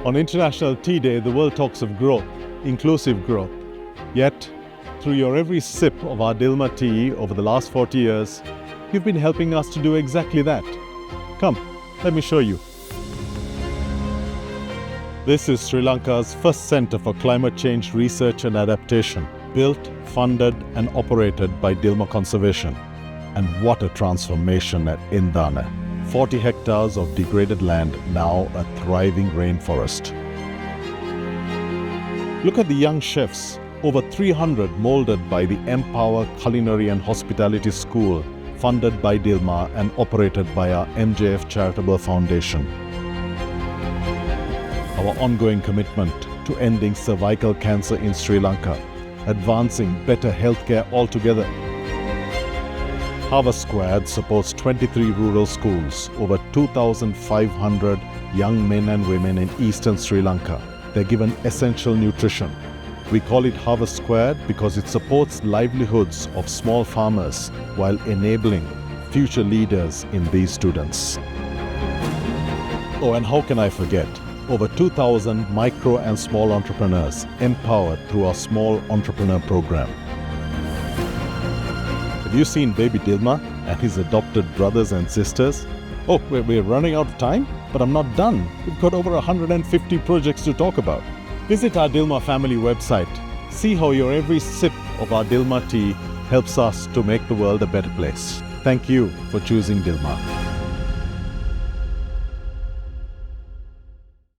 On International Tea Day, the world talks of growth, inclusive growth. Yet, through your every sip of our Dilmah tea over the last 40 years, you've been helping us to do exactly that. Come, let me show you. This is Sri Lanka's first Centre for Climate Change Research and Adaptation, built, funded and operated by Dilmah Conservation. And what a transformation at Indana. 40 hectares of degraded land, now a thriving rainforest. Look at the young chefs, over 300 molded by the Empower Culinary and Hospitality School, funded by Dilmah and operated by our MJF Charitable Foundation. Our ongoing commitment to ending cervical cancer in Sri Lanka, advancing better healthcare altogether. Harvest Squad supports 23 rural schools, over 2,500 young men and women in eastern Sri Lanka. They're given essential nutrition. We call it Harvest Squad because it supports livelihoods of small farmers while enabling future leaders in these students. Oh, and how can I forget? Over 2,000 micro and small entrepreneurs empowered through our Small Entrepreneur Program. Have you seen baby Dilmah and his adopted brothers and sisters? Oh, we're running out of time, but I'm not done. We've got over 150 projects to talk about. Visit our Dilmah family website. See how your every sip of our Dilmah tea helps us to make the world a better place. Thank you for choosing Dilmah.